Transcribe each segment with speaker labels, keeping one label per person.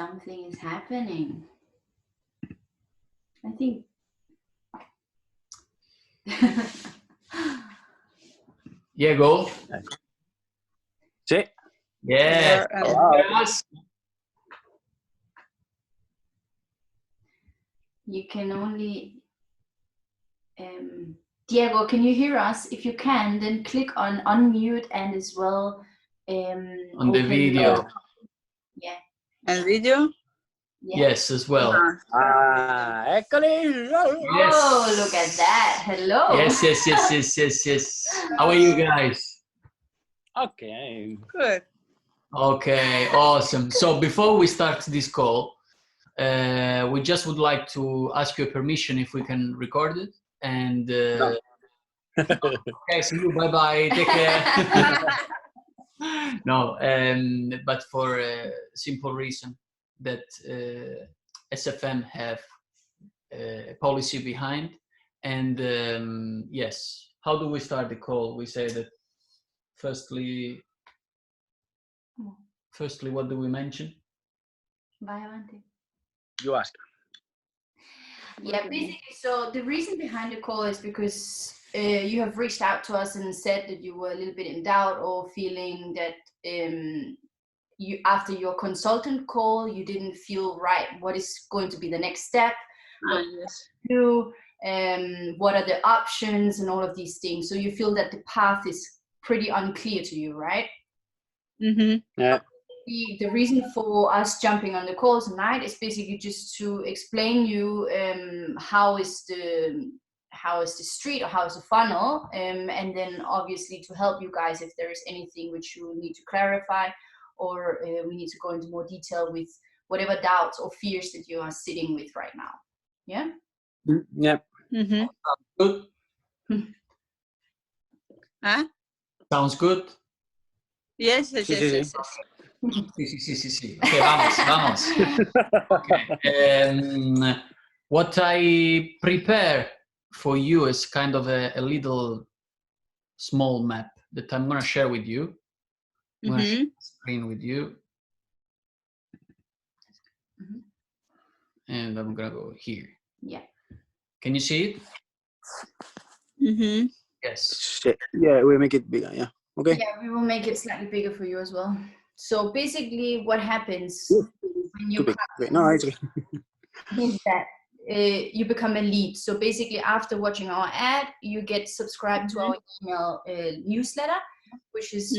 Speaker 1: Something is happening. I think.
Speaker 2: Diego.
Speaker 3: Sí.
Speaker 2: Yeah.
Speaker 1: You can only. Diego, can you hear us? If you can, then click on unmute and as well
Speaker 2: on the video.
Speaker 1: Yeah.
Speaker 4: And video?
Speaker 1: Yeah.
Speaker 2: Yes, as well.
Speaker 3: Excellent.
Speaker 2: Yes.
Speaker 1: Oh, look at that. Hello.
Speaker 2: Yes. How are you guys?
Speaker 3: Okay.
Speaker 4: Good.
Speaker 2: Okay, awesome. So before we start this call, we just would like to ask your permission if we can record it. And
Speaker 3: No.
Speaker 2: okay, see you. Bye. Take care. No, but for a simple reason that SFM have a policy behind. And yes, how do we start the call? We say that firstly, what do we mention?
Speaker 3: You ask.
Speaker 1: Yeah, basically, so the reason behind the call is because you have reached out to us and said that you were a little bit in doubt or feeling that you, after your consultant call, you didn't feel right. What is going to be the next step? What
Speaker 4: Yes.
Speaker 1: to do? What are the options and all of these things? So you feel that the path is pretty unclear to you, right?
Speaker 4: Mm-hmm.
Speaker 3: Yeah.
Speaker 1: The reason for us jumping on the call tonight is basically just to explain you how is the street or how is the funnel, and then obviously to help you guys if there is anything which you need to clarify, or we need to go into more detail with whatever doubts or fears that you are sitting with right now. Yeah.
Speaker 3: Yeah.
Speaker 4: Mm-hmm.
Speaker 2: Good.
Speaker 4: Huh?
Speaker 2: Sounds good.
Speaker 4: Yes.
Speaker 3: Sí.
Speaker 2: Sí. Okay, vamos. Okay. What I prepare for you is kind of a little small map that I'm going to share with you. I'm going to share the screen with you. And I'm going to go here.
Speaker 1: Yeah.
Speaker 2: Can you see it?
Speaker 4: Mm-hmm.
Speaker 2: Yes.
Speaker 3: Yeah, we make it bigger. Yeah. Okay.
Speaker 1: Yeah, we will make it slightly bigger for you as well. So basically what happens when you
Speaker 3: it's okay.
Speaker 1: is that you become a lead. So basically after watching our ad, you get subscribed to our email newsletter, which is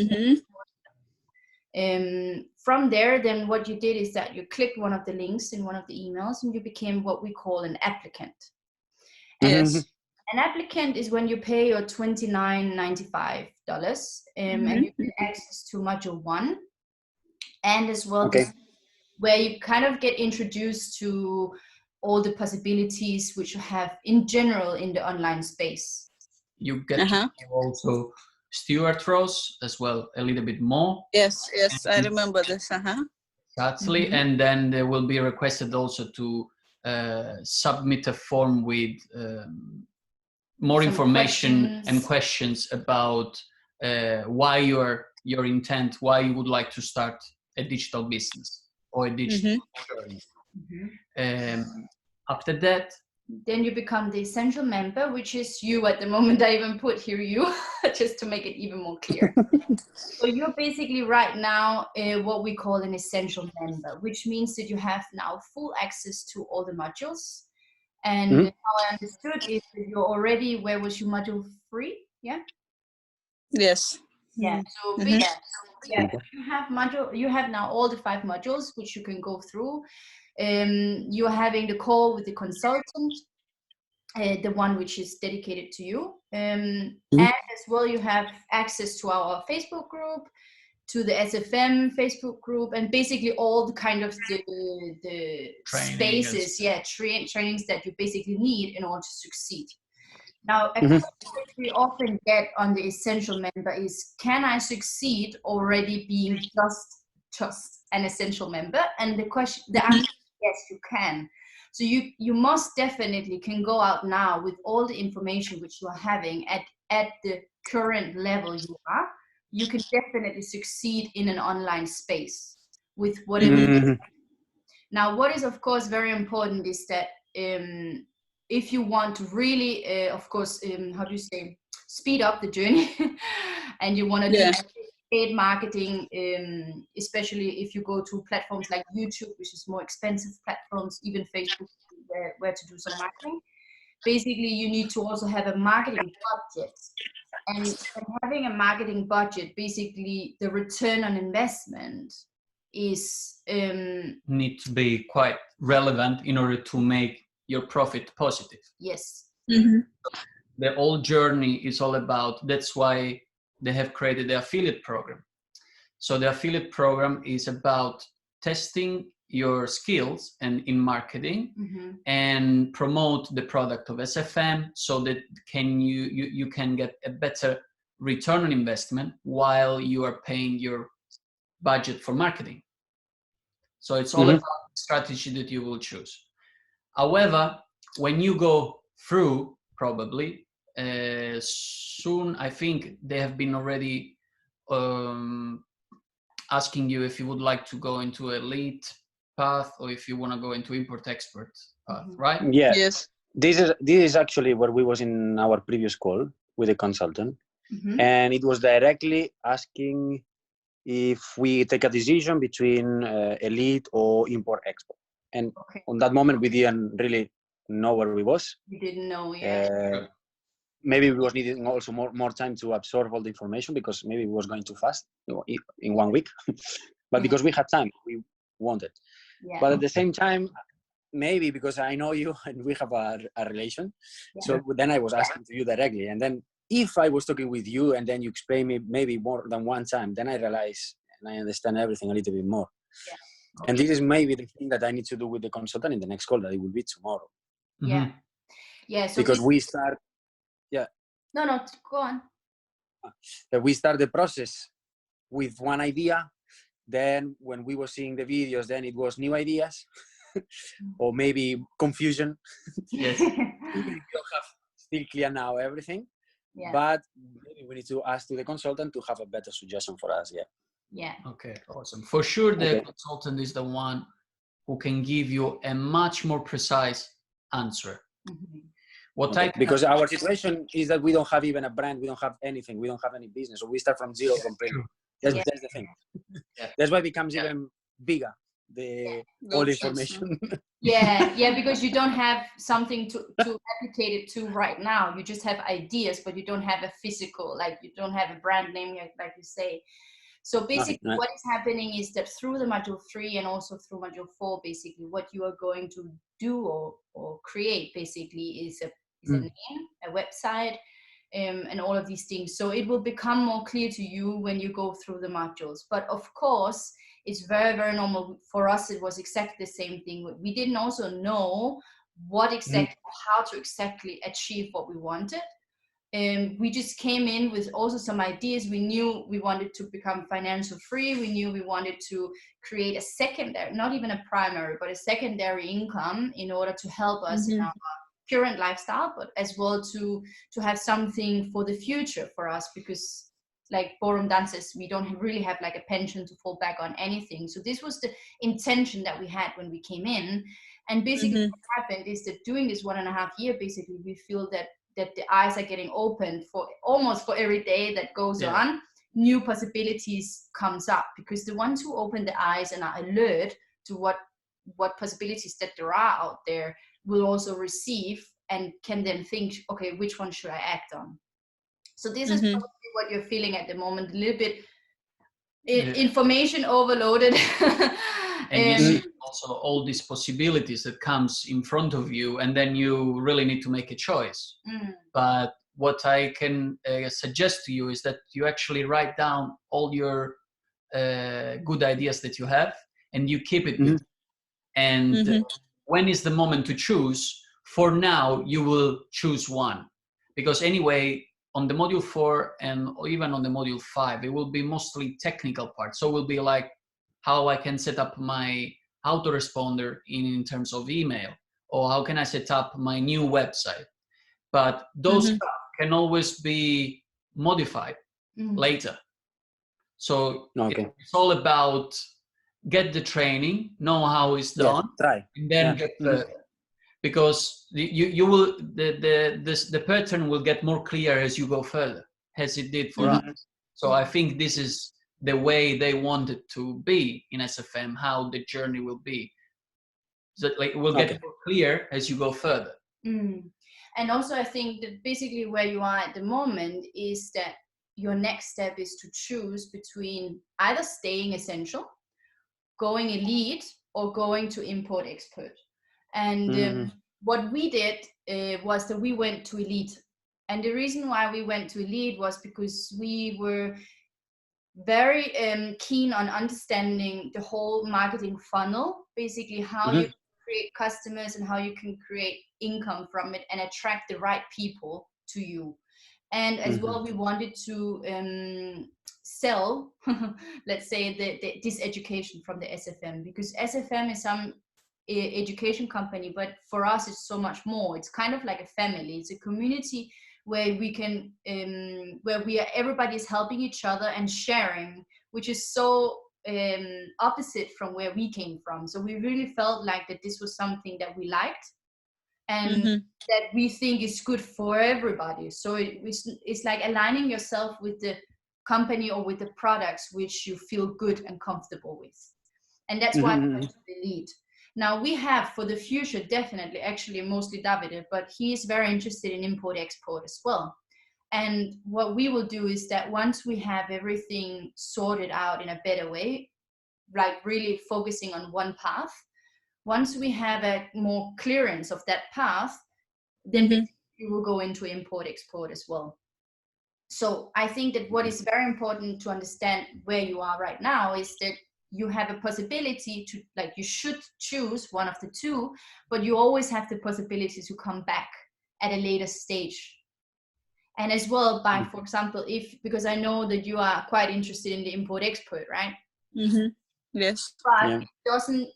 Speaker 1: from there, then what you did is that you clicked one of the links in one of the emails and you became what we call an applicant.
Speaker 4: Yes.
Speaker 1: An applicant is when you pay your $29.95 and you get access to module 1, and as well where you kind of get introduced to all the possibilities which you have in general in the online space.
Speaker 2: You get to also steward roles as well, a little bit more.
Speaker 4: Yes, I remember this.
Speaker 2: Exactly, and then there will be requested also to submit a form with more information and questions about why your intent, why you would like to start a digital business or a digital journey. After that,
Speaker 1: then you become the essential member, which is you at the moment. I even put here you just to make it even more clear. So you're basically right now what we call an essential member, which means that you have now full access to all the modules. And how I understood is that you're already, where was your module 3? Yeah.
Speaker 4: Yes.
Speaker 1: Yeah. So you have now all the 5 modules which you can go through. You're having the call with the consultant, the one which is dedicated to you, and as well you have access to our Facebook group, to the SFM Facebook group, and basically all the kind of the spaces, trainings that you basically need in order to succeed. Now, a question which we often get on the essential member is, can I succeed already being just an essential member? And the answer is yes, you can. So you most definitely can go out now with all the information which you are having at the current level you are. You can definitely succeed in an online space with whatever. Now, what is of course very important is that if you want to really, of course, how do you say, speed up the journey, and you want to do paid marketing, especially if you go to platforms like YouTube, which is more expensive platforms, even Facebook, where to do some marketing. Basically, you need to also have a marketing budget. And having a marketing budget, basically the return on investment is
Speaker 2: need to be quite relevant in order to make your profit positive.
Speaker 1: Yes.
Speaker 2: The whole journey is all about, that's why they have created the affiliate program. So the affiliate program is about testing your skills and in marketing and promote the product of SFM so that you can get a better return on investment while you are paying your budget for marketing. So it's all about the strategy that you will choose. However, when you go through, probably soon, I think they have been already asking you if you would like to go into elite path or if you want to go into import-export path, right?
Speaker 3: Yeah.
Speaker 4: Yes.
Speaker 3: This is actually where we was in our previous call with a consultant, and it was directly asking if we take a decision between elite or import-export. And on that moment, we didn't really know where we was.
Speaker 1: We didn't know, yeah.
Speaker 3: Maybe we was needing also more time to absorb all the information because maybe we was going too fast in 1 week. But because we had time, we wanted.
Speaker 1: Yeah.
Speaker 3: But at the same time, maybe because I know you and we have a relation, so then I was asking to you directly. And then if I was talking with you and then you explain me maybe more than one time, then I realize and I understand everything a little bit more.
Speaker 1: Yeah.
Speaker 3: And this is maybe the thing that I need to do with the consultant in the next call, that it will be tomorrow.
Speaker 1: Yeah. Yeah. So
Speaker 3: because we start,
Speaker 1: No, go on.
Speaker 3: That we start the process with one idea. Then when we were seeing the videos, then it was new ideas or maybe confusion.
Speaker 2: Yes.
Speaker 3: We don't have still clear now everything, but maybe we need to ask to the consultant to have a better suggestion for us.
Speaker 1: Yeah.
Speaker 2: Okay, awesome. For sure, the consultant is the one who can give you a much more precise answer.
Speaker 3: Because our situation is that we don't have even a brand, we don't have anything, we don't have any business, so we start from zero completely. That's the thing. That's why it becomes even bigger, all the information.
Speaker 1: Because you don't have something to applicate it to right now. You just have ideas, but you don't have a physical, like you don't have a brand name, like you say. So basically what is happening is that through the module 3 and also through module 4, basically what you are going to do or create basically is a name, a website, and all of these things. So it will become more clear to you when you go through the modules. But of course, it's very, very normal. For us, it was exactly the same thing. We didn't also know what exactly, how to exactly achieve what we wanted. We just came in with also some ideas. We knew we wanted to become financial free. We knew we wanted to create a secondary, not even a primary, but a secondary income in order to help us in our current lifestyle, but as well to have something for the future for us, because like Borum dances, we don't really have like a pension to fall back on anything. So this was the intention that we had when we came in. And basically what happened is that doing this 1.5 years, basically we feel that the eyes are getting opened for almost for every day that goes on, new possibilities comes up, because the ones who open the eyes and are alert to what possibilities that there are out there will also receive and can then think, okay, which one should I act on? So this is probably what you're feeling at the moment, a little bit information overloaded.
Speaker 2: And you see also all these possibilities that comes in front of you, and then you really need to make a choice. But what I can suggest to you is that you actually write down all your good ideas that you have, and you keep it with you. And when is the moment to choose? For now, you will choose one, because anyway, on the module 4 and even on the module 5, it will be mostly technical part. So it will be like how I can set up my autoresponder in terms of email, or how can I set up my new website. But those stuff can always be modified later. So it's all about get the training, know how it's done,
Speaker 3: try.
Speaker 2: and then get further. Because you will the pattern will get more clear as you go further, as it did for us. So I think this is the way they want it to be in SFM, how the journey will be. So like it will get more clear as you go further.
Speaker 1: And also I think that basically where you are at the moment is that your next step is to choose between either staying essential, going elite, or going to import expert. And what we did was that we went to elite. And the reason why we went to elite was because we were very keen on understanding the whole marketing funnel, basically how you create customers and how you can create income from it and attract the right people to you. And as well, we wanted to sell, let's say, this education from the SFM, because SFM is some education company, but for us, it's so much more. It's kind of like a family. It's a community where we can, everybody is helping each other and sharing, which is so opposite from where we came from. So we really felt like that this was something that we liked and that we think is good for everybody. So it's like aligning yourself with the company or with the products which you feel good and comfortable with. And that's why we went to the lead. Now we have for the future, definitely, actually mostly Davide, but he is very interested in import export as well. And what we will do is that once we have everything sorted out in a better way, like really focusing on one path, once we have a more clearance of that path, then we will go into import export as well. So I think that what is very important to understand where you are right now is that you have a possibility to, like, you should choose one of the two, but you always have the possibility to come back at a later stage. And as well by, for example, because I know that you are quite interested in the import export, right?
Speaker 4: Yes.
Speaker 1: But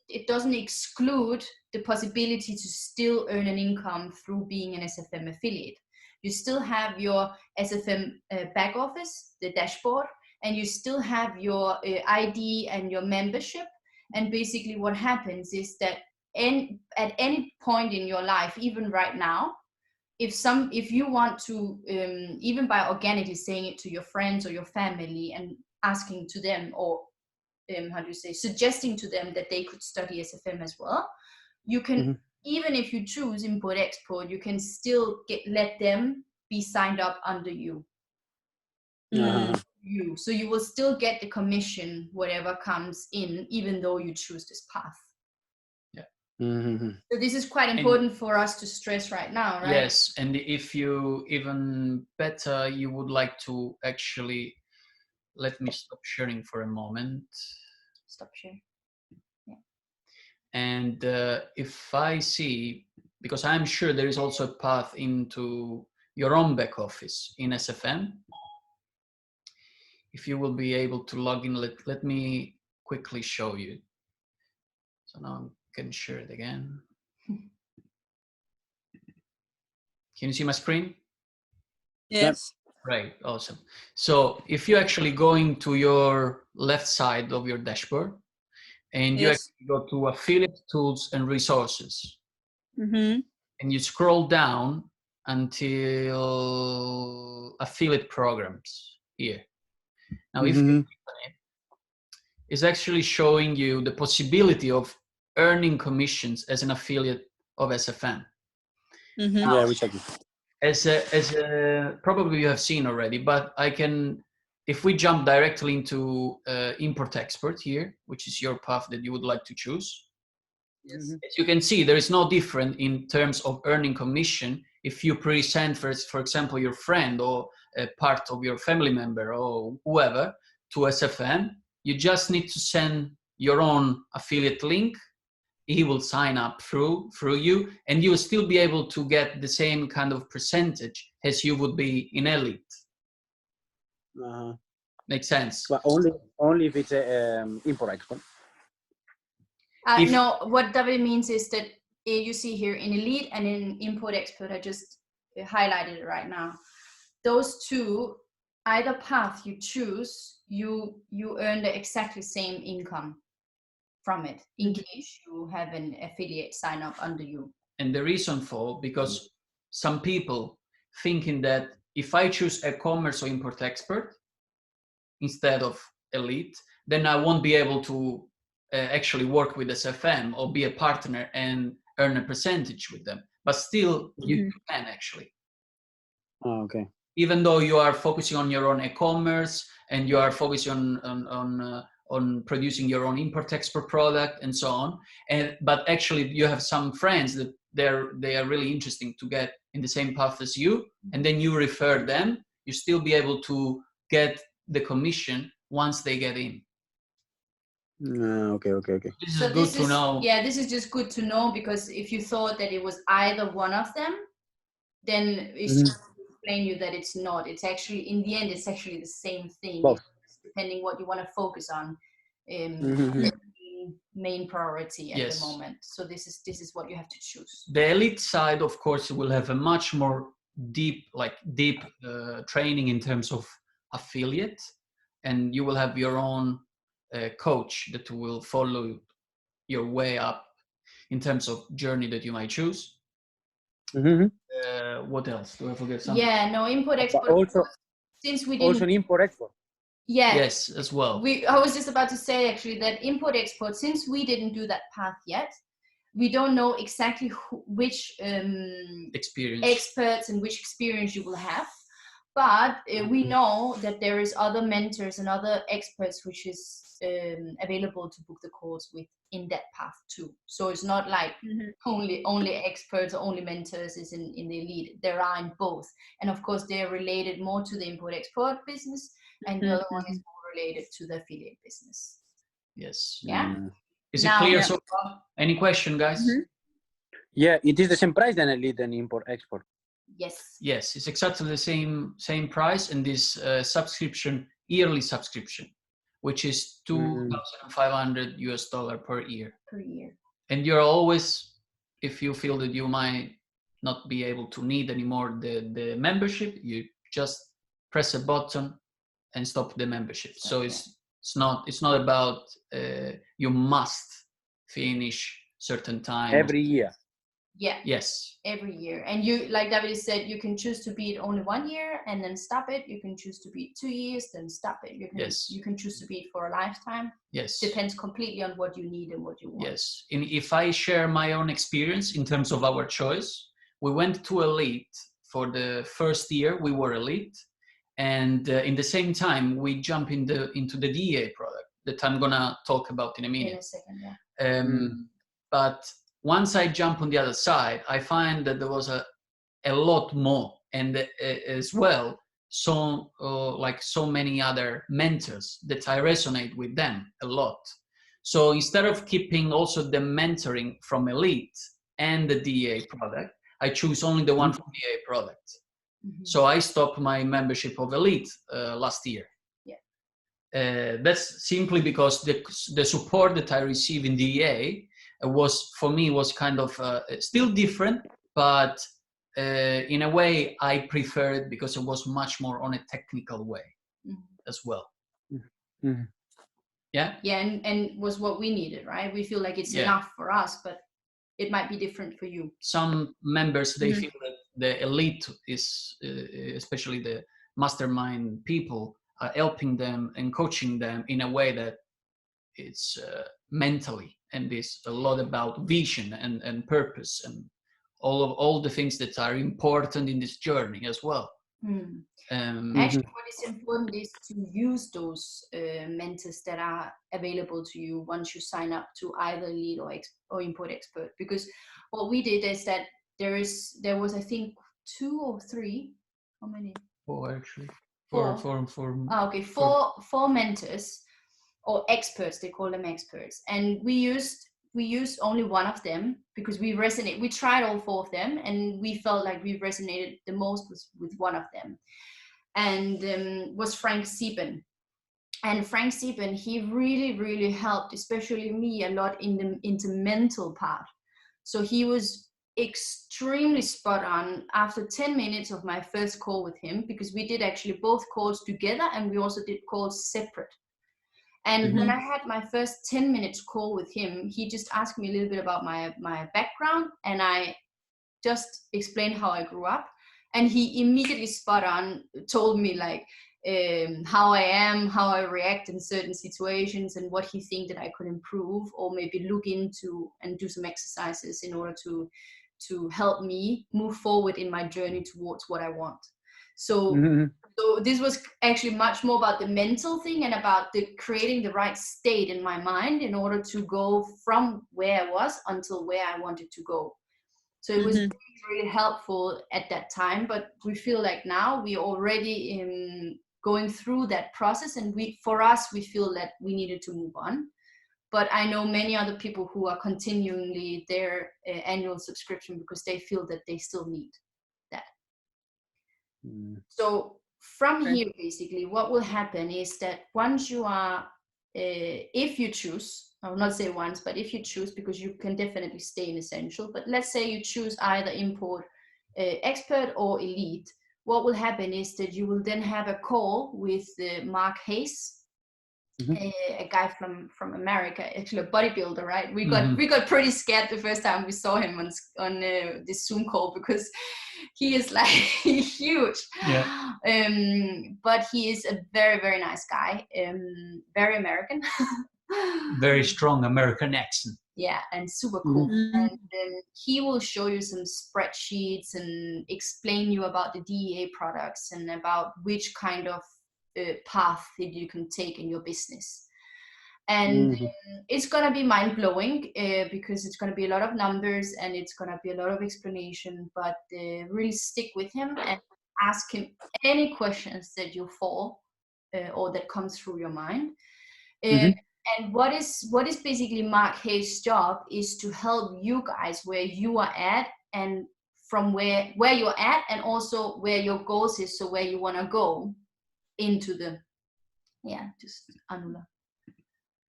Speaker 1: it doesn't exclude the possibility to still earn an income through being an SFM affiliate. You still have your SFM back office, the dashboard, and you still have your ID and your membership. And basically what happens is that at any point in your life, even right now, if you want to, even by organically saying it to your friends or your family and asking to them, or suggesting to them that they could study SFM as well, you can, even if you choose import export, you can still let them be signed up under you. So you will still get the commission, whatever comes in, even though you choose this path. So this is quite important for us to stress right now, right?
Speaker 2: Yes, and if you even better, you would like to actually, let me stop sharing for a moment.
Speaker 1: Stop sharing. Yeah.
Speaker 2: And if I see, because I'm sure there is also a path into your own back office in SFM. If you will be able to log in, let me quickly show you. So now I can share it again. Can you see my screen?
Speaker 4: Yes.
Speaker 2: Right, awesome. So if you actually go into your left side of your dashboard and you actually go to affiliate tools and resources, and you scroll down until affiliate programs here. Now, if you click on it, it's actually showing you the possibility of earning commissions as an affiliate of SFM.
Speaker 3: Yeah, we check it.
Speaker 2: As probably you have seen already, but I can, if we jump directly into import export here, which is your path that you would like to choose. Yes. As you can see, there is no difference in terms of earning commission if you present, for example, your friend or a part of your family member or whoever to SFM. You just need to send your own affiliate link. He will sign up through you, and you will still be able to get the same kind of percentage as you would be in elite. Makes sense?
Speaker 3: But only if it's import export.
Speaker 1: No, what David means is that you see here in elite and in import export, I just highlighted it right now. Those two, either path you choose, you earn the exactly same income. from it in case you have an affiliate sign up under you.
Speaker 2: And the reason for, because some people thinking that if I choose e-commerce or import expert instead of elite, then I won't be able to actually work with SFM or be a partner and earn a percentage with them. But still, you can actually.
Speaker 3: Oh, okay.
Speaker 2: Even though you are focusing on your own e-commerce and you are focusing on producing your own import-export product and so on, but actually you have some friends that they are really interesting to get in the same path as you, and then you refer them, you still be able to get the commission once they get in.
Speaker 3: Okay.
Speaker 2: This is good to know.
Speaker 1: Yeah, this is just good to know, because if you thought that it was either one of them, then it's just to explain you that it's not. It's actually, in the end, it's actually the same thing.
Speaker 3: Both.
Speaker 1: Depending what you want to focus on. Main priority at the moment. So this is what you have to choose.
Speaker 2: The elite side, of course, will have a much more deep training in terms of affiliate, and you will have your own coach that will follow your way up in terms of journey that you might choose. What else? Do I forget something?
Speaker 1: Yeah, no, import export.
Speaker 3: Also,
Speaker 1: since we didn't.
Speaker 3: Also an import export.
Speaker 1: Yeah.
Speaker 2: Yes, as well.
Speaker 1: I was just about to say actually that import export, since we didn't do that path yet, we don't know exactly which experts and which experience you will have. But we know that there is other mentors and other experts which is available to book the course with in that path too. So it's not like only experts or only mentors is in the elite. There are in both. And of course, they're related more to the import-export business, and the other one is more related to the affiliate business.
Speaker 2: Yes.
Speaker 1: Yeah.
Speaker 2: Is it clear so far? Any question, guys?
Speaker 3: Yeah, it is the same price than elite and import-export.
Speaker 1: Yes.
Speaker 2: Yes, it's exactly the same price, and this yearly subscription, which is $2,500 per year.
Speaker 1: Per year.
Speaker 2: And you're always, if you feel that you might not be able to need anymore the membership, you just press a button and stop the membership. So it's not about you must finish certain time
Speaker 3: every year.
Speaker 1: Yeah.
Speaker 2: Yes.
Speaker 1: Every year. And you, like Davide said, you can choose to be it only 1 year and then stop it. You can choose to be it 2 years, then stop it. You can choose to be it for a lifetime.
Speaker 2: Yes.
Speaker 1: Depends completely on what you need and what you want.
Speaker 2: Yes. And if I share my own experience in terms of our choice, we went to elite for the first year. We were elite. And in the same time, we jump into the DA product that I'm going to talk about in a minute.
Speaker 1: In a second, yeah.
Speaker 2: But once I jump on the other side, I find that there was a lot more, and as well, so many other mentors that I resonate with them a lot. So instead of keeping also the mentoring from elite and the DA product, I choose only the one from DA product. So I stopped my membership of elite last year. Yeah. That's simply because the support that I receive in DA was kind of still different, but in a way I prefer it because it was much more on a technical way as well. Yeah.
Speaker 1: Yeah, and was what we needed, right? We feel like it's enough for us, but it might be different for you.
Speaker 2: Some members, they feel that the elite is, especially the mastermind people, are helping them and coaching them in a way that it's mentally, and it's a lot about vision and purpose and all the things that are important in this journey as well.
Speaker 1: Actually, what is important is to use those mentors that are available to you once you sign up to either elite or import expert. Because what we did is that there was I think 2 or 3. How many?
Speaker 2: 4 actually.
Speaker 1: 4.
Speaker 2: 4.
Speaker 1: Okay, 4 mentors or experts. They call them experts, and we used only one of them because we tried all 4 of them, and we felt like we resonated the most with one of them, and was Frank Sieben. And Frank Sieben, he really helped, especially me, a lot into mental part. So he was extremely spot on after 10 minutes of my first call with him, because we did actually both calls together and we also did calls separate. And when I had my first 10 minutes call with him, he just asked me a little bit about my background, and I just explained how I grew up. And he immediately spot on told me like how I am, how I react in certain situations, and what he think that I could improve or maybe look into and do some exercises in order to help me move forward in my journey towards what I want. So so this was actually much more about the mental thing and about creating the right state in my mind in order to go from where I was until where I wanted to go. So it was really helpful at that time, but we feel like now we're already going through that process, and for us, we feel that we needed to move on. But I know many other people who are continually their annual subscription because they feel that they still need that. So from here, basically, what will happen is that once you are, if you choose, I will not say once, but if you choose, because you can definitely stay in Essential, but let's say you choose either Import, Expert or Elite, what will happen is that you will then have a call with Mark Hayes, a guy from America, actually a bodybuilder, right? We got pretty scared the first time we saw him on this Zoom call because he is like huge.
Speaker 2: Yeah.
Speaker 1: But he is a very, very nice guy, very American.
Speaker 2: Very strong American accent.
Speaker 1: Yeah, and super cool. And he will show you some spreadsheets and explain you about the DEA products and about which kind of path that you can take in your business. And it's gonna be mind-blowing because it's gonna be a lot of numbers and it's gonna be a lot of explanation, but really stick with him and ask him any questions that you fall or that comes through your mind. And what is basically Mark Hayes' job is to help you guys where you are at and from where you're at, and also where your goals is, so where you want to go into the, just Anula.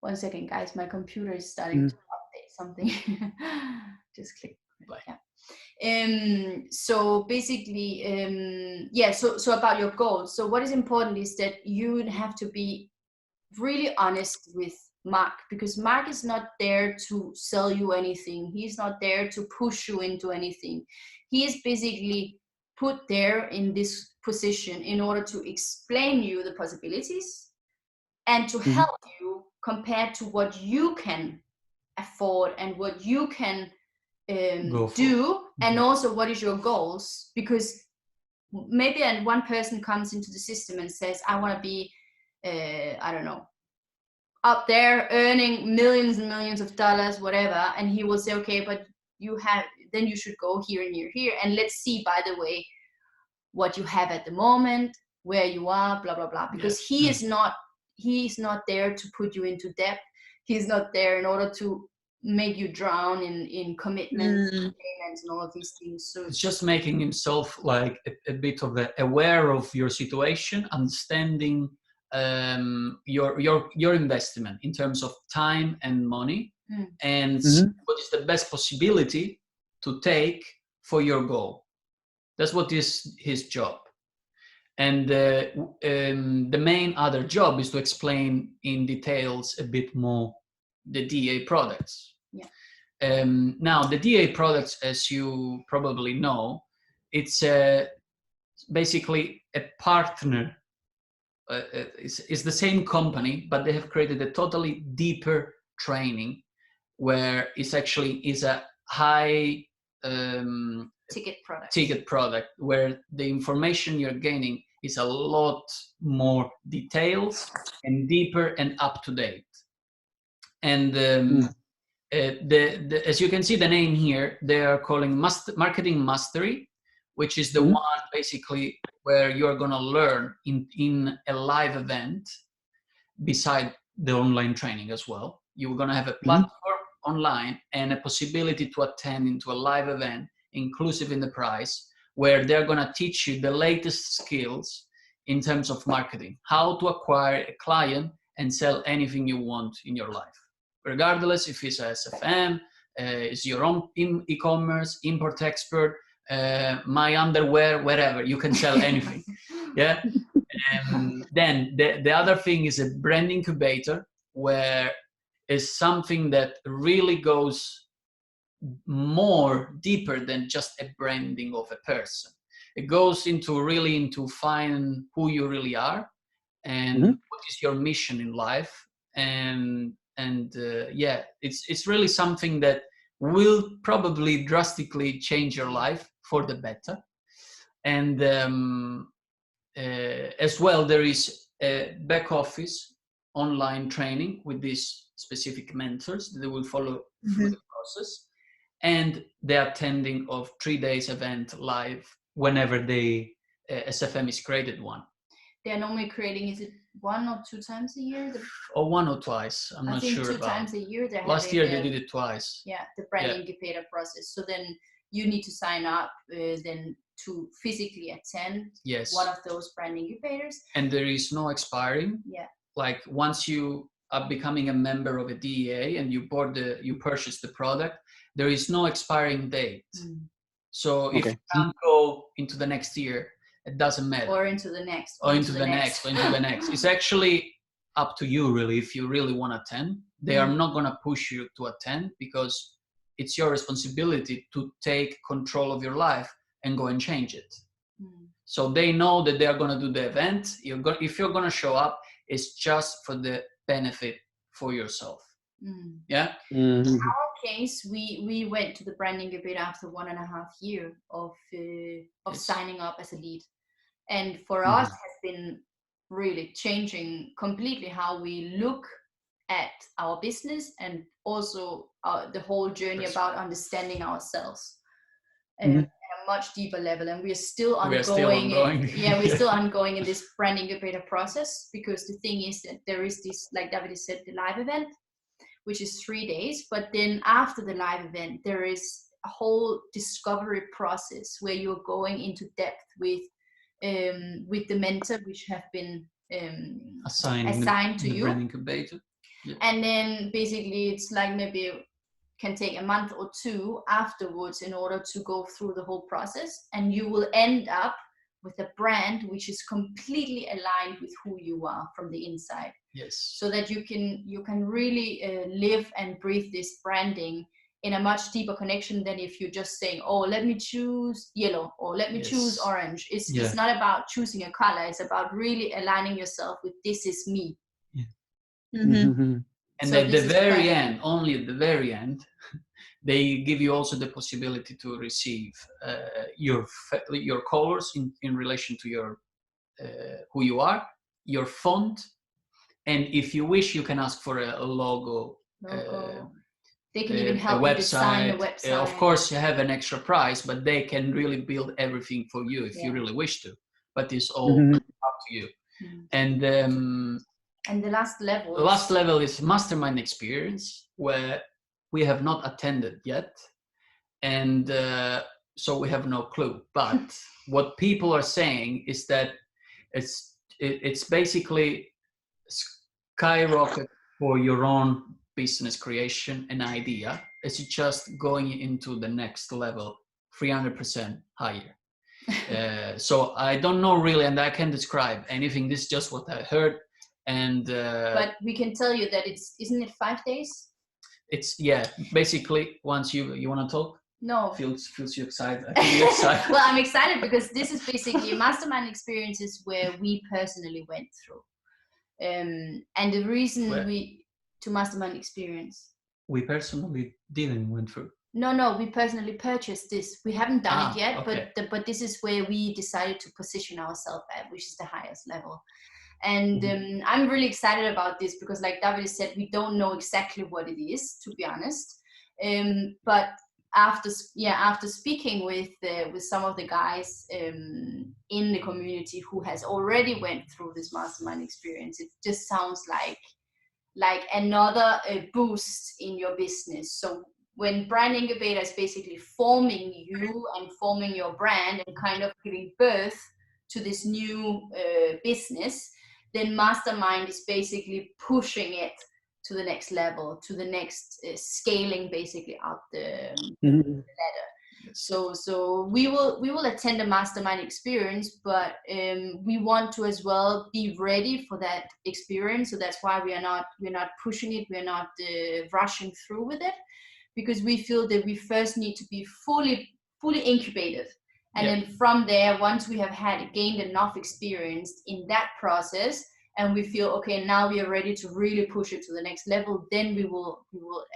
Speaker 1: 1 second, guys, my computer is starting to update something. Just click. So basically, so about your goals. So what is important is that you have to be really honest with Mark, because Mark is not there to sell you anything. He's not there to push you into anything. He is basically put there in this position in order to explain you the possibilities and to help you compared to what you can afford and what you can do, and also what is your goals. Because maybe one person comes into the system and says, I want to be I don't know, up there earning millions and millions of dollars, whatever, and he will say, okay, but then you should go here and here, and let's see, by the way, what you have at the moment, where you are, blah blah blah, because he is not there to put you into debt. He's not there in order to make you drown in commitments, payments, and all of these things. So
Speaker 2: it's just making himself like a bit of aware of your situation, understanding your investment in terms of time and money, and what is the best possibility to take for your goal. That's what is his job. And the main other job is to explain in details a bit more the DA products. Now the DA products, as you probably know, it's basically a partner. It's the same company, but they have created a totally deeper training where it's actually is a high ticket product where the information you're gaining is a lot more details and deeper and up to date. And as you can see the name here, they are calling Marketing Mastery, which is the one basically where you're going to learn in a live event beside the online training as well. You're going to have a platform online and a possibility to attend into a live event, inclusive in the price, where they're going to teach you the latest skills in terms of marketing, how to acquire a client and sell anything you want in your life, regardless if it's a SFM, it's your own e-commerce, import expert, my underwear, wherever, you can sell anything. Then the other thing is a brand incubator, where it's something that really goes more deeper than just a branding of a person. It goes into find who you really are and what is your mission in life, and yeah, it's really something that will probably drastically change your life for the better. And as well, there is a back office online training with these specific mentors that will follow through the process, and the attending of 3 days event live whenever they SFM is created one.
Speaker 1: They are normally creating, is it 1 or 2 times a year?
Speaker 2: Or 1 or twice, I'm not sure about.
Speaker 1: 2 times a year.
Speaker 2: Last year they did it twice.
Speaker 1: Yeah, the brand incubator process. So then you need to sign up then to physically attend one of those brand incubators.
Speaker 2: And there is no expiring.
Speaker 1: Yeah.
Speaker 2: Like once you are becoming a member of a DEA and you purchase the product, there is no expiring date. So if you can't go into the next year, it doesn't matter.
Speaker 1: Or into the next.
Speaker 2: Or into the next. Or into the next. It's actually up to you, really, if you really want to attend. They are not going to push you to attend, because it's your responsibility to take control of your life and go and change it. So they know that they are going to do the event. If you're going to show up, it's just for the benefit for yourself. Yeah.
Speaker 1: In our case, we went to the brand incubator after 1.5 years of signing up as a lead, and for us has been really changing completely how we look at our business, and also the whole journey about understanding ourselves at a much deeper level. And we are still ongoing. We're still ongoing in this brand incubator process, because the thing is that there is this, like Davide said, the live event, which is 3 days. But then after the live event, there is a whole discovery process where you're going into depth with the mentor, which have been assigned to you.
Speaker 2: Brand incubator. Yeah.
Speaker 1: And then basically it's like maybe can take a month or 2 afterwards in order to go through the whole process, and you will end up with a brand which is completely aligned with who you are from the inside.
Speaker 2: Yes.
Speaker 1: So that you can really live and breathe this branding in a much deeper connection than if you're just saying, oh, let me choose yellow, or let me choose orange. It's not about choosing a color. It's about really aligning yourself with, this is me.
Speaker 2: And so at the very end, only at the very end, they give you also the possibility to receive your colors in relation to your who you are, your font, and if you wish, you can ask for a logo.
Speaker 1: They can even help you design the website.
Speaker 2: Of course, you have an extra price, but they can really build everything for you if you really wish to. But it's all up to you.
Speaker 1: And the last level.
Speaker 2: The last level is mastermind experience, where we have not attended yet, and so we have no clue. But what people are saying is that it's basically skyrocket for your own business creation and idea. It's just going into the next level, 300% higher. So I don't know really, and I can't describe anything. This is just what I heard. And
Speaker 1: but we can tell you that isn't it 5 days?
Speaker 2: It's basically once you want to talk.
Speaker 1: No.
Speaker 2: Feels you excited. I feel you excited.
Speaker 1: Well, I'm excited because this is basically mastermind experiences where we personally went through, and the reason to mastermind experience.
Speaker 2: We personally didn't went through.
Speaker 1: No, we personally purchased this. We haven't done it yet, okay. but this is where we decided to position ourselves at, which is the highest level. And I'm really excited about this because, like Davide said, we don't know exactly what it is, to be honest. But after speaking with some of the guys in the community who has already went through this mastermind experience, it just sounds like another boost in your business. So when Brand Incubator is basically forming you and forming your brand and kind of giving birth to this new business, then Mastermind is basically pushing it to the next level, to the next scaling basically up the ladder. So we will attend a mastermind experience, but we want to as well be ready for that experience. So that's why we're not pushing it, we're not rushing through with it, because we feel that we first need to be fully incubated, and then from there, once we have gained enough experience in that process, and we feel okay, now we are ready to really push it to the next level, then we will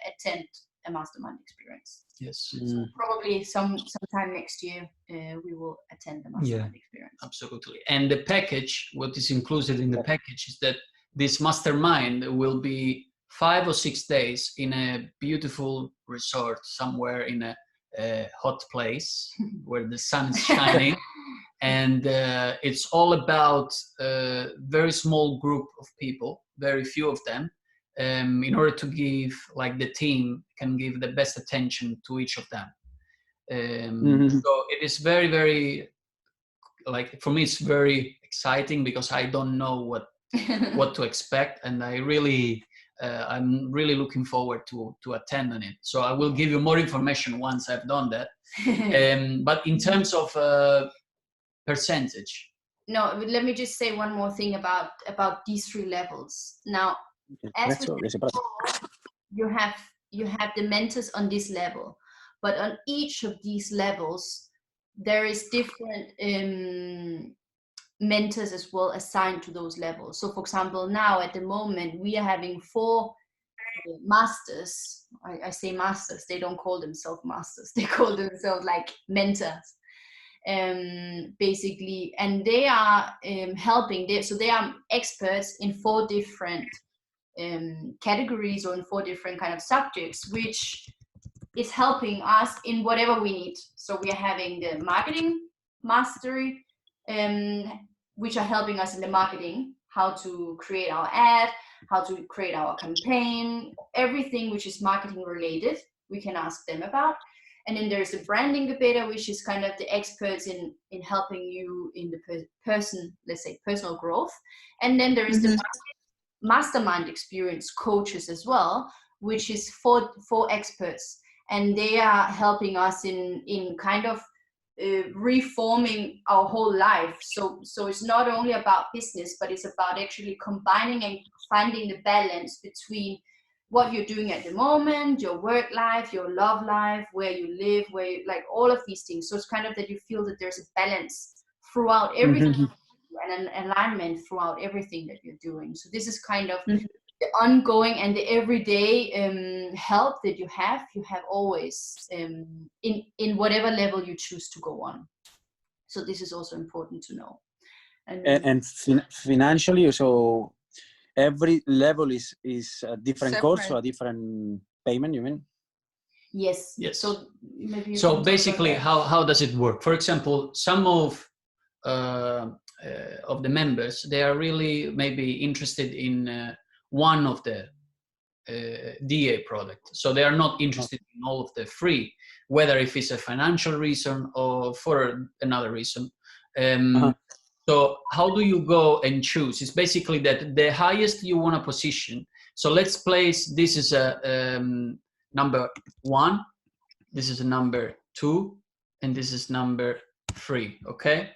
Speaker 1: attend a mastermind experience.
Speaker 2: Yes.
Speaker 1: So probably sometime next year we will attend the mastermind experience.
Speaker 2: Absolutely. And the package, what is included in the package is that this mastermind will be 5 or 6 days in a beautiful resort somewhere in a hot place where the sun is shining. And it's all about a very small group of people, very few of them, in order to give, like the team can give the best attention to each of them. So it is very, very, like for me, it's very exciting because I don't know what to expect. And I'm really looking forward to attending it. So I will give you more information once I've done that. But in terms of percentage.
Speaker 1: No, let me just say one more thing about these 3 levels. Now, as we said before, you have the mentors on this level, but on each of these levels, there is different mentors as well assigned to those levels. So, for example, now at the moment we are having 4 masters. I say masters. They don't call themselves masters. They call themselves like mentors. Basically, and they are helping. So they are experts in 4 different categories or in 4 different kind of subjects, which is helping us in whatever we need. So we are having the marketing mastery, which are helping us in the marketing, how to create our ad, how to create our campaign, everything which is marketing related, we can ask them about. And then there's the branding incubator, which is kind of the experts in helping you in the personal growth. And then there is the mastermind experience coaches as well, which is 4 experts. And they are helping us in kind of reforming our whole life. So it's not only about business, but it's about actually combining and finding the balance between what you're doing at the moment, your work life, your love life, where you live, like all of these things. So it's kind of that you feel that there's a balance throughout everything and an alignment throughout everything that you're doing. So this is kind of the ongoing and the everyday help that you have always in whatever level you choose to go on. So this is also important to know.
Speaker 3: And financially, so every level is a different course or a different payment, you mean?
Speaker 1: Yes.
Speaker 2: So
Speaker 1: maybe
Speaker 2: basically, how does it work? For example, some of the members, they are really maybe interested in one of the DA product. So they are not interested in all of the 3, whether if it's a financial reason or for another reason. So how do you go and choose? It's basically that the highest you want to position. So let's place, this is a number 1, this is a number 2, and this is number 3, okay?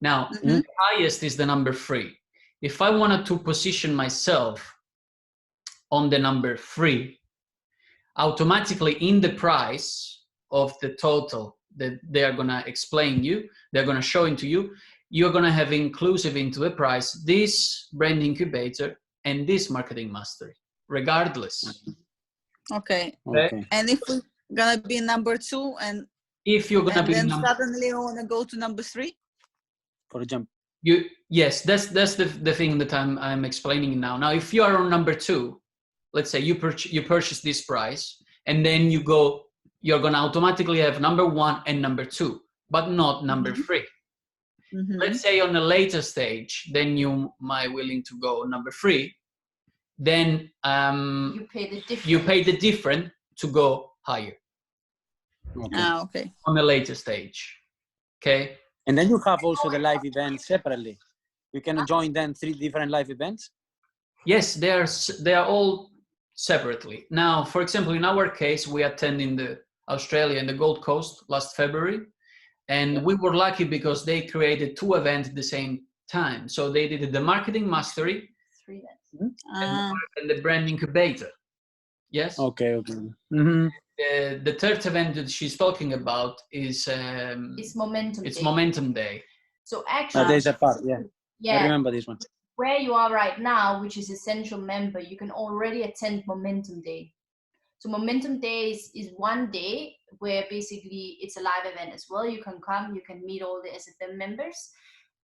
Speaker 2: Now, the highest is the number 3. If I wanted to position myself on the number 3, automatically in the price of the total that they are going to explain you, they're going to show into you, you're going to have inclusive into the price this brand incubator and this marketing mastery, regardless.
Speaker 4: Okay. And if we're going to be number 2 and
Speaker 2: if you're going to be
Speaker 4: then suddenly you want to go to number 3?
Speaker 3: For example.
Speaker 2: Yes, that's the thing that I'm explaining now. Now, if you are on number 2, let's say you purchase this price, and then you're going to automatically have number 1 and number 2, but not number 3. Let's say on a later stage, then you might willing to go number 3. Then you pay the difference to go higher.
Speaker 4: Okay.
Speaker 2: On a later stage, okay.
Speaker 3: And then you have also the live events separately. You can join then 3 different live events.
Speaker 2: Yes, they are all separately. Now, for example, in our case, we attend in Australia, in the Gold Coast last February. And we were lucky because they created 2 events at the same time. So they did the Marketing Mastery
Speaker 1: 3 events.
Speaker 2: and the Brand Incubator. Yes?
Speaker 3: Okay.
Speaker 2: The third event that she's talking about is
Speaker 1: It's Momentum
Speaker 2: it's
Speaker 1: Day.
Speaker 2: Momentum Day.
Speaker 1: So actually,
Speaker 3: There's a part, I remember this one.
Speaker 1: Where you are right now, which is Essential member, you can already attend Momentum Day. So Momentum Day is one day where basically it's a live event as well. You can come, you can meet all the SFM members,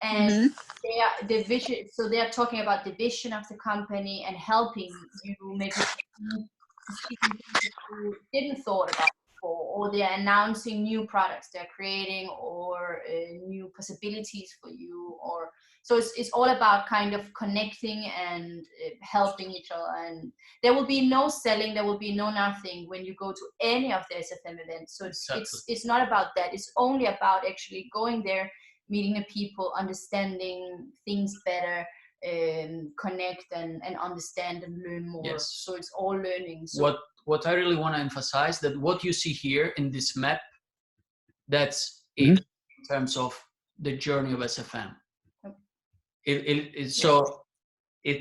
Speaker 1: and they are talking about the vision of the company and helping you maybe see things that you didn't thought about before, or they're announcing new products they're creating, or new possibilities for you, or so it's all about kind of connecting and helping each other. And there will be no selling, there will be no nothing when you go to any of the SFM events. So it's not about that. It's only about actually going there, meeting the people, understanding things better, connect and understand and learn more.
Speaker 2: Yes.
Speaker 1: So it's all learning. So
Speaker 2: what I really want to emphasize, that what you see here in this map, that's it in terms of the journey of SFM.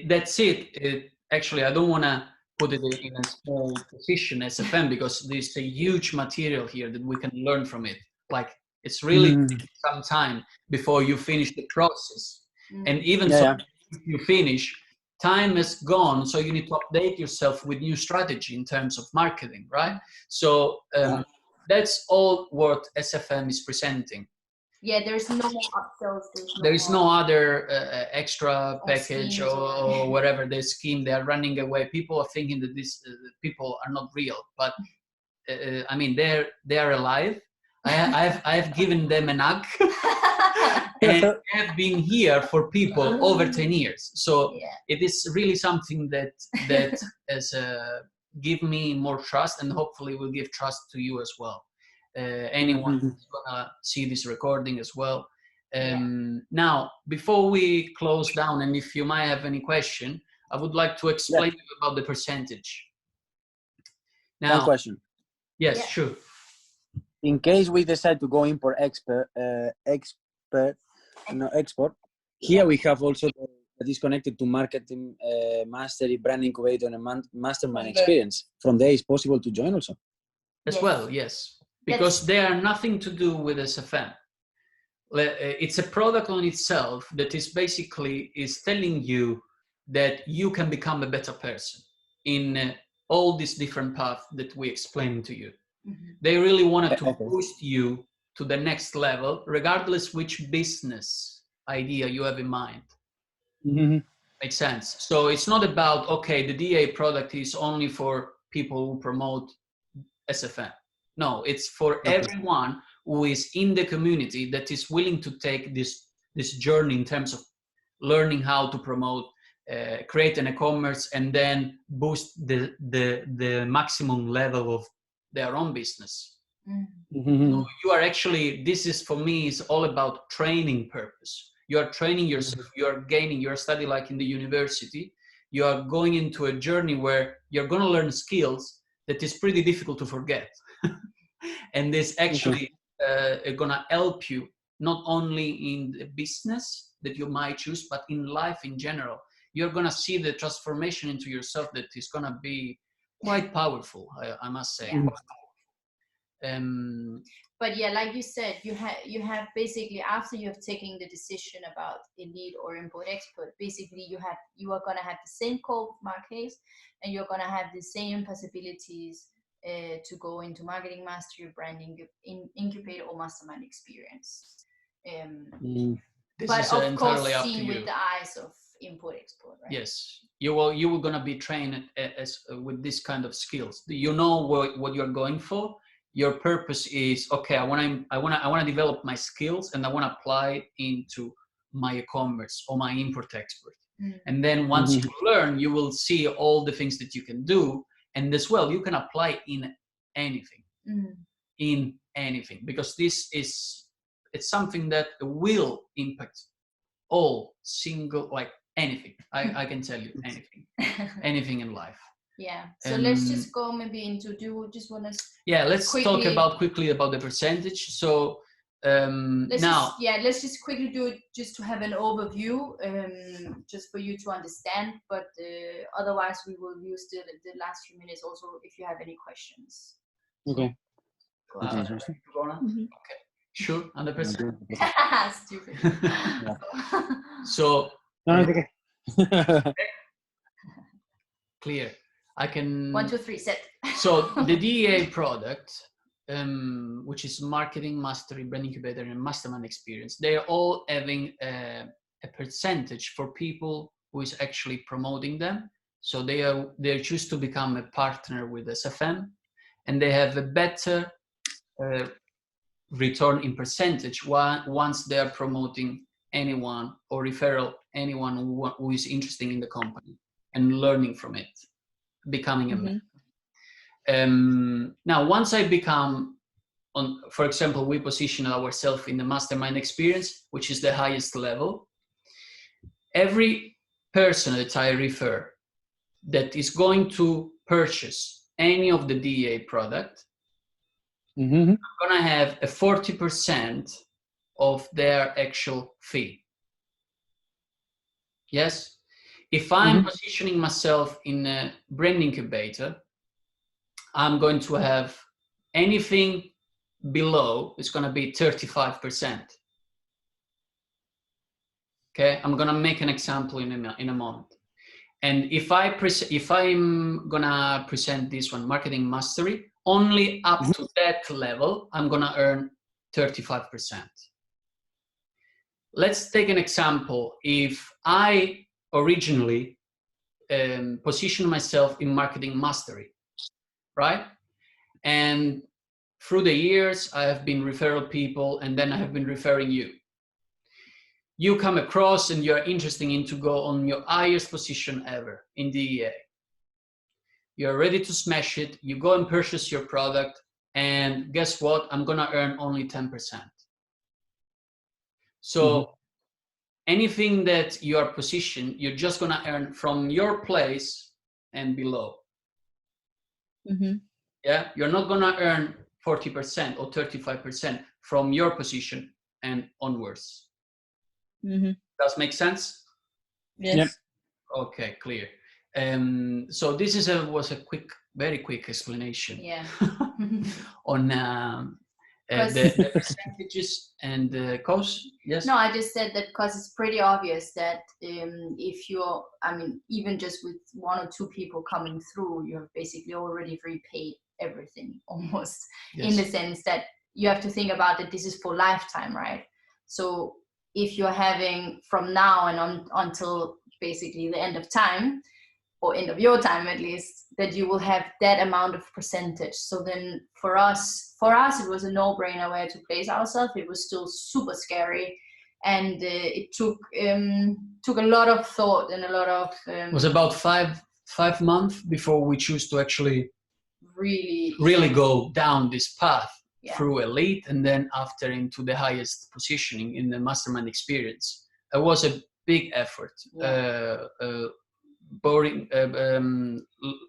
Speaker 2: That's it. Actually, I don't want to put it in a small position SFM, because there's a huge material here that we can learn from it. Like, it's really some time before you finish the process. And even if you finish, time is gone, so you need to update yourself with new strategy in terms of marketing, right? So that's all what SFM is presenting.
Speaker 1: Yeah, there's no more upsells.
Speaker 2: There is no other extra package or whatever the scheme they are running away. People are thinking that these people are not real, but I mean, they are alive. I've given them an hug, and have been here for people over 10 years. So it is really something that has give me more trust, and hopefully will give trust to you as well. Anyone who's gonna see this recording as well. Now, before we close down, and if you might have any question, I would like to explain to you about the percentage. Now,
Speaker 3: one question.
Speaker 2: Yes, sure.
Speaker 3: In case we decide to go in for expert, here we have also that is connected to marketing mastery, brand incubator, and mastermind experience. From there, it's possible to join also.
Speaker 2: As well, yes, because they are nothing to do with SFM. It's a product on itself that is basically telling you that you can become a better person in all these different paths that we explained to you. They really wanted to boost you to the next level, regardless which business idea you have in mind. Makes sense. So it's not about, okay, the DA product is only for people who promote SFM. No, it's for everyone who is in the community that is willing to take this journey in terms of learning how to promote, create an e-commerce, and then boost the maximum level of their own business. So you are actually, this is for me, is all about training purpose. You are training yourself, you are gaining, you are studying like in the university, you are going into a journey where you're going to learn skills that is pretty difficult to forget. And this actually going to help you not only in the business that you might choose, but in life in general. You're going to see the transformation into yourself that is going to be quite powerful, I must say.
Speaker 1: But yeah, like you said, you have basically, after you have taken the decision about Elite or Import Expert, basically you are going to have the same core markets, and you're going to have the same possibilities to go into marketing mastery, branding, incubator, or mastermind experience. But of course, seen with the eyes of Import Export, right?
Speaker 2: Yes, you were going to be trained with this kind of skills. You know what you're going for. Your purpose is, okay, I want to develop my skills, and I want to apply it into my e-commerce or my Import Expert. And then once you learn, you will see all the things that you can do, and as well you can apply in anything, because it's something that will impact all single, like anything. I can tell you anything in life.
Speaker 1: Yeah. So let's just go maybe into, do you just want to?
Speaker 2: Yeah, let's talk quickly about the percentage. So let's just quickly do it just to have an overview, just for you to understand. But otherwise, we will use the last few minutes also if you have any questions.
Speaker 3: Okay.
Speaker 2: Okay. Sure, 100%.
Speaker 1: Stupid.
Speaker 2: So.
Speaker 3: No, it's okay.
Speaker 2: Clear. I can.
Speaker 1: 1, 2, 3, set.
Speaker 2: So the DEA product, which is marketing mastery, brand incubator, and mastermind experience, they are all having a percentage for people who is actually promoting them. So they choose to become a partner with SFM, and they have a better return in percentage once they are promoting anyone or referral anyone who is interested in the company and learning from it, becoming a member. Now, once I become, for example, we position ourselves in the mastermind experience, which is the highest level. Every person that I refer that is going to purchase any of the DEA product, I'm going to have a 40% of their actual fee. Yes? If I'm positioning myself in a brand incubator, I'm going to have anything below, it's going to be 35%. Okay, I'm going to make an example in a moment. And if I'm going to present this one, marketing mastery, only up to that level, I'm going to earn 35%. Let's take an example. If I originally position myself in marketing mastery, right? And through the years, I have been referring people, and then I have been referring you. You come across and you're interested in to go on your highest position ever in DEA. You're ready to smash it. You go and purchase your product, and guess what? I'm going to earn only 10%. So anything that you are positioned, you're just going to earn from your place and below. Yeah, you're not going to earn 40% or 35% from your position and onwards. Does make sense?
Speaker 4: Yes.
Speaker 3: Yep.
Speaker 2: Okay, clear. So this was a very quick explanation.
Speaker 1: Yeah.
Speaker 2: On the percentages and the cost. Yes.
Speaker 1: No, I just said that because it's pretty obvious that if you're, even just with 1 or 2 people coming through, you have basically already repaid everything almost. Yes. In the sense that you have to think about that this is for lifetime, right? So if you're having from now and on until basically the end of time, or end of your time at least, that you will have that amount of percentage. So then for us it was a no-brainer where to place ourselves. It was still super scary, and it took a lot of thought and a lot of
Speaker 2: it was about five months before we choose to actually really go down this path through elite, and then after into the highest positioning in the mastermind experience. It was a big effort.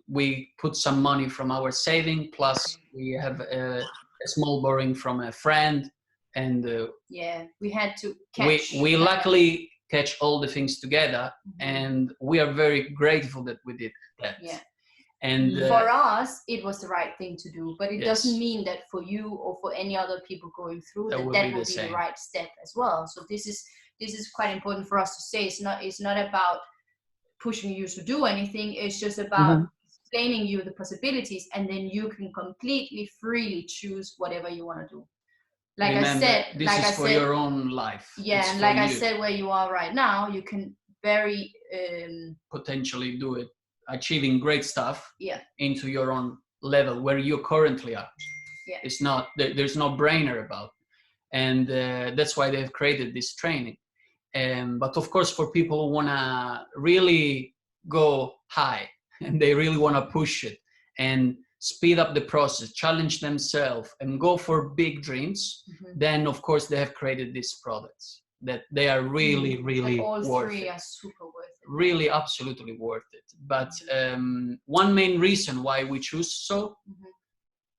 Speaker 2: We put some money from our saving, plus we have a small borrowing from a friend, and
Speaker 1: we had to catch.
Speaker 2: We luckily catch all the things together, and we are very grateful that we did that.
Speaker 1: Yeah.
Speaker 2: And
Speaker 1: for us, it was the right thing to do, but it doesn't mean that for you or for any other people going through that will be the right step as well. So this is quite important for us to say. It's not about pushing you to do anything. It's just about explaining you the possibilities, and then you can completely freely choose whatever you want to do. Like
Speaker 2: remember,
Speaker 1: I said,
Speaker 2: this is for your own life.
Speaker 1: Yeah, and like I said, where you are right now, you can very
Speaker 2: potentially do it, achieving great stuff into your own level where you currently are.
Speaker 1: Yeah.
Speaker 2: It's not, there's no brainer about it. And that's why they've created this training. But of course, for people who want to really go high and they really want to push it and speed up the process, challenge themselves and go for big dreams, then of course they have created these products that they are really, really
Speaker 1: all
Speaker 2: worth
Speaker 1: three
Speaker 2: it.
Speaker 1: are super worth it.
Speaker 2: really absolutely worth it. But one main reason why we choose so,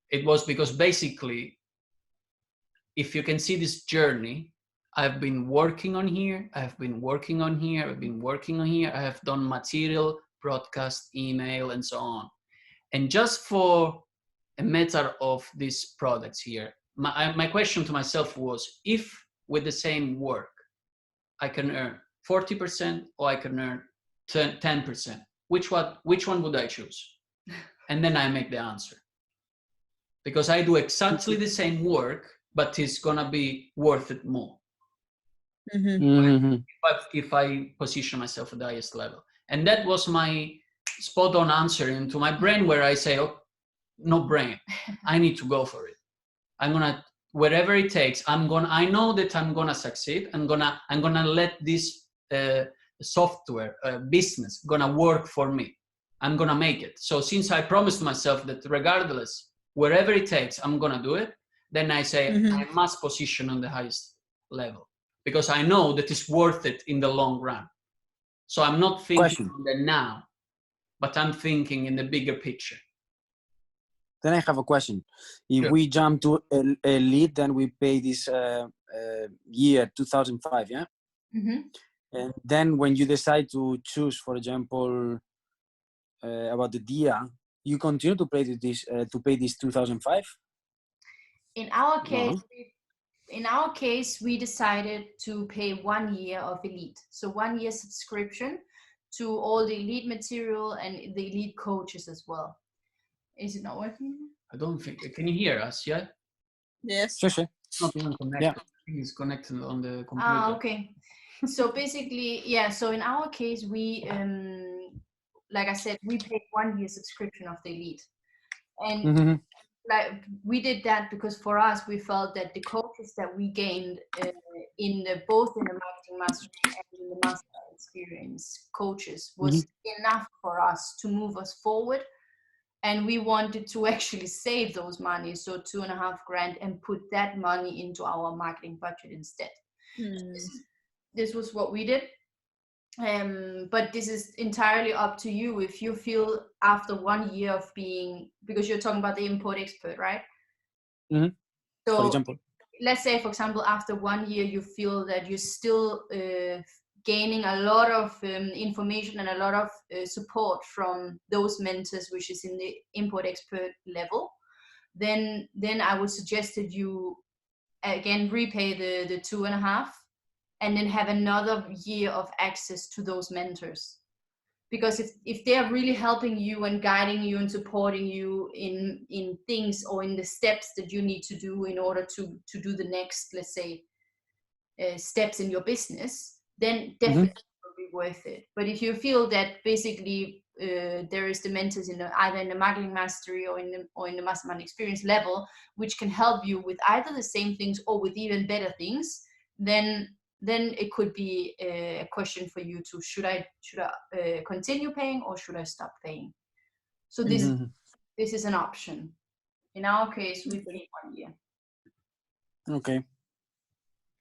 Speaker 2: it was because basically, if you can see this journey, I've been working on here, I've been working on here, I've been working on here, I have done material, broadcast, email, and so on. And just for a matter of these products here, my question to myself was, if with the same work, I can earn 40% or I can earn 10%, which one would I choose? And then I make the answer. Because I do exactly the same work, but it's gonna be worth it more. But if I position myself at the highest level. And that was my spot on answer into my brain, where I say, oh, no brain, I need to go for it. I'm gonna, wherever it takes, I know that I'm gonna succeed. I'm gonna let this software business gonna work for me. I'm gonna make it. So since I promised myself that regardless, wherever it takes, I'm gonna do it, then I say I must position on the highest level, because I know that it's worth it in the long run. So I'm not thinking on the now, but I'm thinking in the bigger picture.
Speaker 5: Then I have a question. If we jump to a lead, then we pay this year 2005, yeah? And then when you decide to choose, for example, about the DIA, you continue to pay this 2005?
Speaker 1: In our case, we decided to pay 1 year of Elite. So 1 year subscription to all the Elite material and the Elite coaches as well. Is it not working?
Speaker 2: I don't think. Can you hear us? Yeah.
Speaker 4: Yes.
Speaker 5: Sure.
Speaker 2: It's not even connected.
Speaker 5: Yeah.
Speaker 2: I think it's connected on the computer.
Speaker 1: Okay. So basically, yeah. So in our case, we, like I said, we paid 1 year subscription of the Elite, and like we did that because for us, we felt that the coaches that we gained both in the marketing mastery and in the master experience coaches was enough for us to move us forward. And we wanted to actually save those money, so 2.5 grand, and put that money into our marketing budget instead. This was what we did. But this is entirely up to you. If you feel after 1 year of being, because you're talking about the import expert, right? So
Speaker 5: for example,
Speaker 1: let's say, for example, after 1 year, you feel that you're still gaining a lot of information and a lot of support from those mentors, which is in the import expert level, then I would suggest that you again repay the 2.5 and then have another year of access to those mentors. Because if they're really helping you and guiding you and supporting you in things or in the steps that you need to do in order to do the next, let's say, steps in your business, then definitely will be worth it. But if you feel that basically there is the mentors either in the marketing mastery or in the mastermind experience level, which can help you with either the same things or with even better things, then it could be a question for you to should I continue paying or should I stop paying? So this is an option. In our case, we pay 1 year.
Speaker 5: Okay.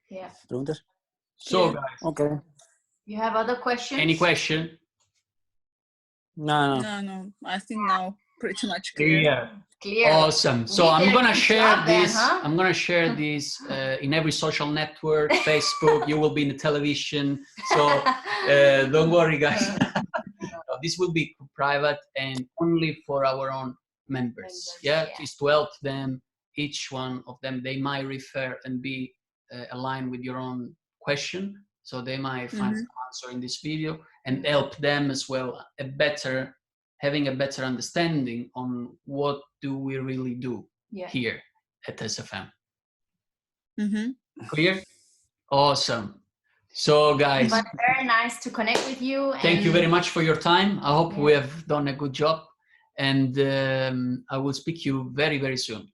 Speaker 1: Yeah.
Speaker 5: Preguntas?
Speaker 2: So guys,
Speaker 5: okay.
Speaker 1: You have other questions?
Speaker 2: Any question?
Speaker 4: No. I think now pretty much clear.
Speaker 1: Clear.
Speaker 2: Awesome. So I'm gonna share this. I'm gonna share this in every social network, Facebook. You will be in the television. So don't worry, guys. This will be private and only for our own members. Yeah, is to help them. Each one of them, they might refer and be aligned with your own question. So they might find some answer in this video and help them as well having a better understanding on what do we really do here at SFM. Clear? Awesome. So guys,
Speaker 1: but very nice to connect with you.
Speaker 2: Thank you very much for your time. I hope we have done a good job, and I will speak to you very, very soon.